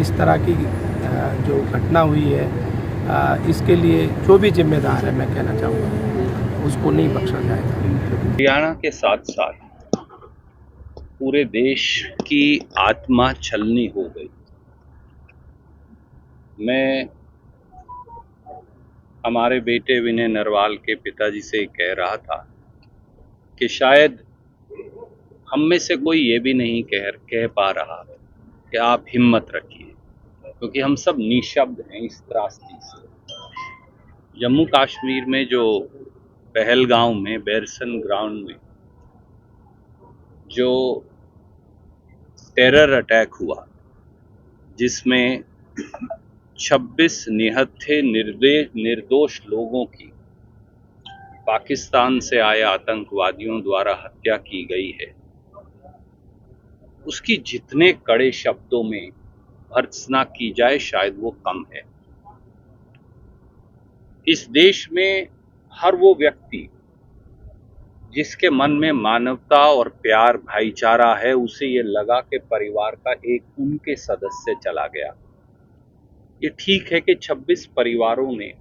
इस तरह की जो घटना हुई है इसके लिए जो भी जिम्मेदार है मैं कहना चाहूँगा उसको नहीं बख्शा जाएगा। हरियाणा के साथ साथ पूरे देश की आत्मा छलनी हो गई। मैं हमारे बेटे विनय नरवाल के पिताजी से कह रहा था कि शायद हम में से कोई ये भी नहीं कह पा रहा कि आप हिम्मत रखिए, क्योंकि हम सब निशब्द हैं इस त्रासदी से। जम्मू कश्मीर में जो पहलगांव में बैरसन ग्राउंड में जो टेरर अटैक हुआ, जिसमें 26 निहत्थे निर्दोष लोगों की पाकिस्तान से आए आतंकवादियों द्वारा हत्या की गई है, उसकी जितने कड़े शब्दों में भर्त्सना की जाए शायद वो कम है। इस देश में हर वो व्यक्ति जिसके मन में मानवता और प्यार भाईचारा है, उसे ये लगा कि परिवार का एक उनके सदस्य चला गया। ये ठीक है कि 26 परिवारों ने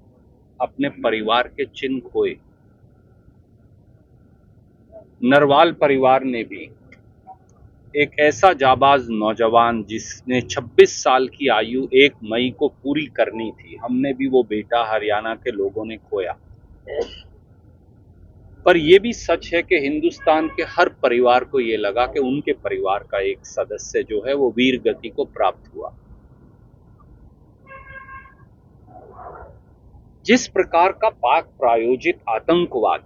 अपने परिवार के चिन्ह खोए। नरवाल परिवार ने भी एक ऐसा जाबाज नौजवान जिसने 26 साल की आयु 1 मई को पूरी करनी थी, हमने भी वो बेटा हरियाणा के लोगों ने खोया। पर यह भी सच है कि हिंदुस्तान के हर परिवार को ये लगा कि उनके परिवार का एक सदस्य जो है वो वीर गति को प्राप्त हुआ। जिस प्रकार का पाक प्रायोजित आतंकवाद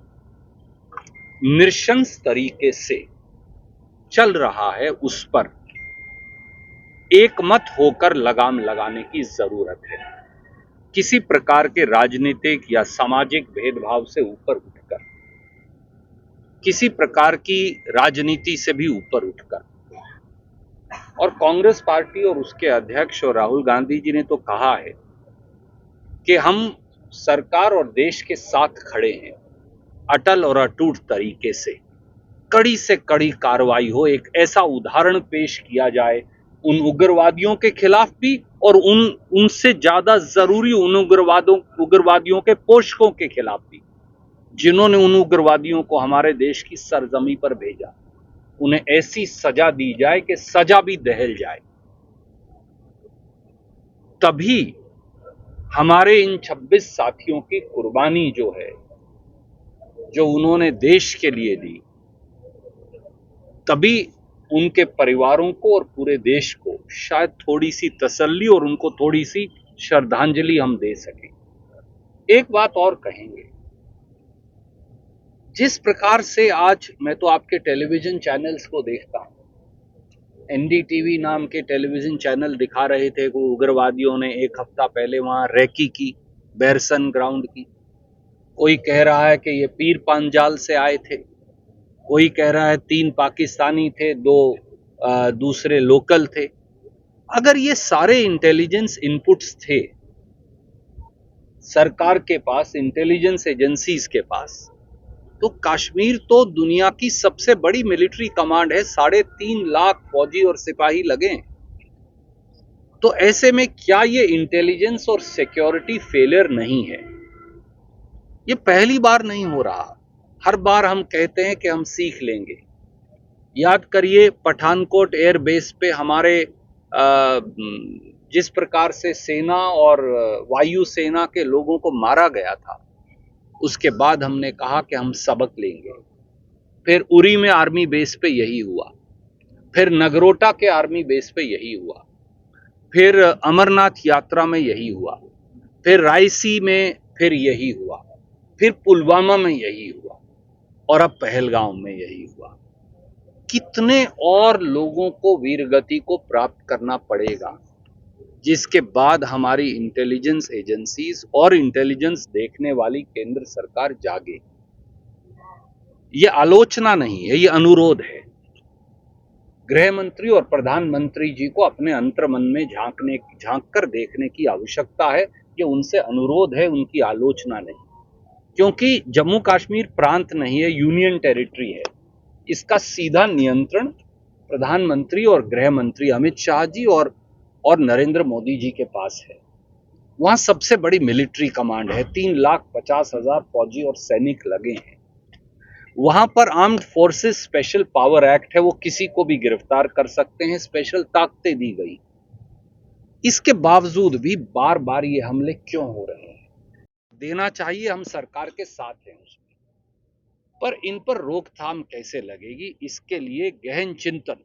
नृशंस तरीके से चल रहा है, उस पर एकमत होकर लगाम लगाने की जरूरत है। किसी प्रकार के राजनीतिक या सामाजिक भेदभाव से ऊपर उठकर, किसी प्रकार की राजनीति से भी ऊपर उठकर, और कांग्रेस पार्टी और उसके अध्यक्ष और राहुल गांधी जी ने तो कहा है कि हम सरकार और देश के साथ खड़े हैं, अटल और अटूट तरीके से कड़ी कार्रवाई हो, एक ऐसा उदाहरण पेश किया जाए उन उग्रवादियों के खिलाफ भी और उनसे ज्यादा जरूरी उन उग्रवादियों के पोषकों के खिलाफ भी, जिन्होंने उन उग्रवादियों को हमारे देश की सरजमी पर भेजा। उन्हें ऐसी सजा दी जाए कि सजा भी दहल जाए। तभी हमारे इन 26 साथियों की कुर्बानी जो है, जो उन्होंने देश के लिए दी, तभी उनके परिवारों को और पूरे देश को शायद थोड़ी सी तसल्ली और उनको थोड़ी सी श्रद्धांजलि हम दे सकें। एक बात और कहेंगे, जिस प्रकार से आज मैं तो आपके टेलीविजन चैनल्स को देखता हूं, एनडीटीवी नाम के टेलीविजन चैनल दिखा रहे थे कि उग्रवादियों ने 1 हफ्ता पहले वहां रैकी की, बैरसन ग्राउंड की। कोई कह रहा है कि ये पीर पांजाल से आए थे, कोई कह रहा है 3 पाकिस्तानी थे, 2 दूसरे लोकल थे। अगर ये सारे इंटेलिजेंस इनपुट्स थे सरकार के पास, इंटेलिजेंस एजेंसीज के पास, तो कश्मीर तो दुनिया की सबसे बड़ी मिलिट्री कमांड है, 3.5 लाख फौजी और सिपाही लगे। तो ऐसे में क्या ये इंटेलिजेंस और सिक्योरिटी फेलियर नहीं है? ये पहली बार नहीं हो रहा। हर बार हम कहते हैं कि हम सीख लेंगे। याद करिए पठानकोट एयर बेस पे हमारे जिस प्रकार से सेना और वायु सेना के लोगों को मारा गया था, उसके बाद हमने कहा कि हम सबक लेंगे। फिर उरी में आर्मी बेस पे यही हुआ, फिर नगरोटा के आर्मी बेस पे यही हुआ, फिर अमरनाथ यात्रा में यही हुआ, फिर रायसी में फिर यही हुआ, फिर पुलवामा में यही हुआ, और अब पहलगांव में यही हुआ। कितने और लोगों को वीरगति को प्राप्त करना पड़ेगा, जिसके बाद हमारी इंटेलिजेंस एजेंसीज और इंटेलिजेंस देखने वाली केंद्र सरकार जागे। ये आलोचना नहीं है, ये अनुरोध है। गृह मंत्री और प्रधानमंत्री जी को अपने अंतर्मन में झांक कर देखने की आवश्यकता है। ये उनसे अनुरोध है, उनकी आलोचना नहीं, क्योंकि जम्मू कश्मीर प्रांत नहीं है, यूनियन टेरिटरी है। इसका सीधा नियंत्रण प्रधानमंत्री और गृह मंत्री अमित शाह जी और नरेंद्र मोदी जी के पास है। वहां सबसे बड़ी मिलिट्री कमांड है, 3,50,000 फौजी और सैनिक लगे हैं। वहां पर armed forces special power act है, वो किसी को भी गिरफ्तार कर सकते हैं, स्पेशल ताकतें दी गई। इसके बावजूद भी बार बार ये हमले क्यों हो रहे हैं? देना चाहिए, हम सरकार के साथ हैं उसमें, पर इन पर रोकथाम कैसे लगेगी, इसके लिए गहन चिंतन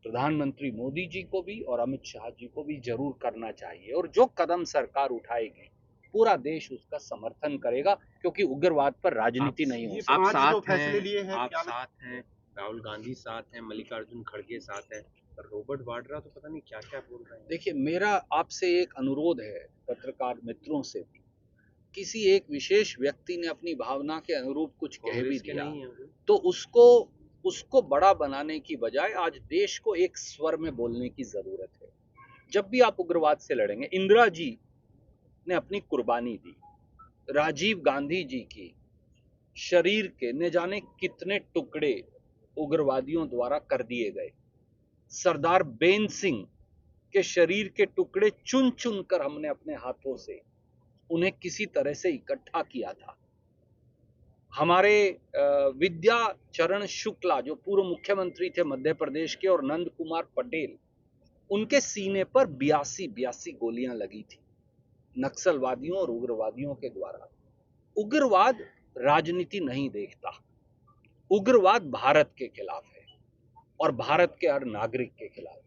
प्रधानमंत्री मोदी जी को भी और अमित शाह जी को भी जरूर करना चाहिए। और जो कदम सरकार उठाएगी पूरा देश उसका समर्थन करेगा, क्योंकि उग्रवाद पर राजनीति नहीं हो सकती। आप पांच जो साथ फैसले लिए हैं, हैं, आप क्या साथ हैं, राहुल गांधी साथ हैं, मल्लिकार्जुन खड़गे साथ हैं, पर रॉबर्ट वाड्रा तो पता नहीं क्या क्या बोल रहे हैं। देखिए, मेरा आपसे एक अनुरोध है, पत्रकार मित्रों से भी, किसी एक विशेष व्यक्ति ने अपनी भावना के अनुरूप कुछ कह भी कांग्रेस के दिया नहीं है वो। तो उसको बड़ा बनाने की बजाय आज देश को एक स्वर में बोलने की जरूरत है। जब भी आप उग्रवाद से लड़ेंगे, इंदिरा जी ने अपनी कुर्बानी दी, राजीव गांधी जी की शरीर के न जाने कितने टुकड़े उग्रवादियों द्वारा कर दिए गए, सरदार बेन सिंह के शरीर के टुकड़े चुन चुन कर हमने अपने हाथों से उन्हें किसी तरह से इकट्ठा किया था। हमारे विद्याचरण शुक्ला जो पूर्व मुख्यमंत्री थे मध्य प्रदेश के, और नंद कुमार पटेल, उनके सीने पर 82 गोलियां लगी थी नक्सलवादियों और उग्रवादियों के द्वारा। उग्रवाद राजनीति नहीं देखता, उग्रवाद भारत के खिलाफ है और भारत के हर नागरिक के खिलाफ।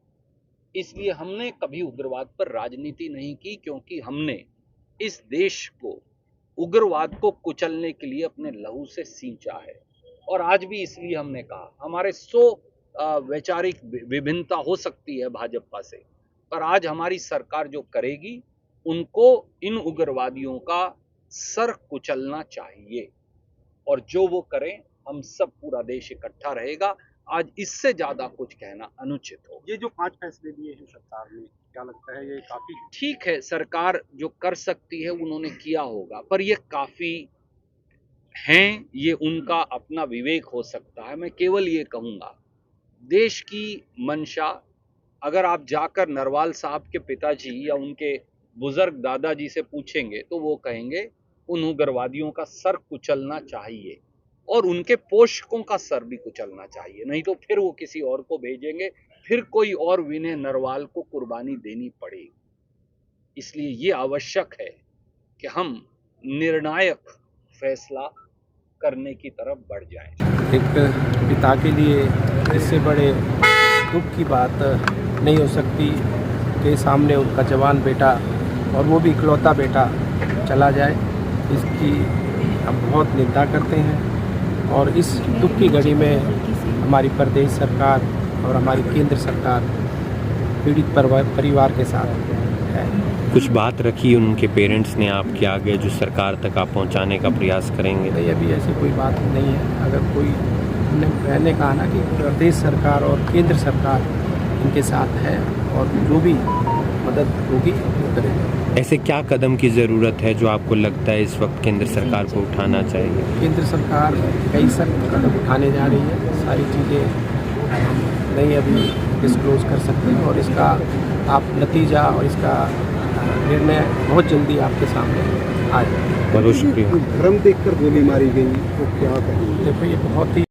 इसलिए हमने कभी उग्रवाद पर राजनीति नहीं की, क्योंकि हमने इस देश को उग्रवाद को कुचलने के लिए अपने लहू से सींचा है। और आज भी इसलिए हमने कहा, हमारे 100 वैचारिक विभिन्नता हो सकती है भाजपा से, पर आज हमारी सरकार जो करेगी उनको इन उग्रवादियों का सर कुचलना चाहिए, और जो वो करें हम सब पूरा देश इकट्ठा रहेगा। आज इससे ज्यादा कुछ कहना अनुचित हो। ये जो 5 फैसले लिए हैं सरकार ने, क्या लगता है ये काफी? ठीक है, सरकार जो कर सकती है उन्होंने किया होगा, पर ये काफी हैं, ये उनका अपना विवेक हो सकता है। मैं केवल ये कहूंगा, देश की मंशा, अगर आप जाकर नरवाल साहब के पिताजी या उनके बुजुर्ग दादाजी से पूछेंगे तो वो कहेंगे उन उग्रवादियों का सर कुचलना चाहिए और उनके पोषकों का सर भी कुचलना चाहिए, नहीं तो फिर वो किसी और को भेजेंगे, फिर कोई और विनय नरवाल को कुर्बानी देनी पड़ेगी। इसलिए ये आवश्यक है कि हम निर्णायक फैसला करने की तरफ बढ़ जाएं। एक पिता के लिए इससे बड़े दुख की बात नहीं हो सकती कि सामने उनका जवान बेटा, और वो भी इकलौता बेटा, चला जाए। इसकी हम बहुत निंदा करते हैं, और इस दुख की घड़ी में हमारी प्रदेश सरकार और हमारी केंद्र सरकार पीड़ित परिवार के साथ है। कुछ बात रखी उनके पेरेंट्स ने आपके आगे जो सरकार तक आप पहुंचाने का प्रयास करेंगे? नहीं, अभी ऐसी कोई बात नहीं है। अगर कोई, मैंने कहा ना कि प्रदेश सरकार और केंद्र सरकार इनके साथ है, और जो भी मदद होगी वो करेंगे। ऐसे क्या कदम की ज़रूरत है जो आपको लगता है इस वक्त केंद्र सरकार को उठाना चाहिए? केंद्र सरकार कई सख्त कदम उठाने जा रही है, सारी चीज़ें हम नहीं अभी डिस्क्लोज कर सकते हैं, और इसका आप नतीजा और इसका निर्णय बहुत जल्दी आपके सामने आ जाएगा। बहुत शुक्रिया। धर्म देखकर गोली मारी गई तो क्या कहेंगे? देखो, ये बहुत ही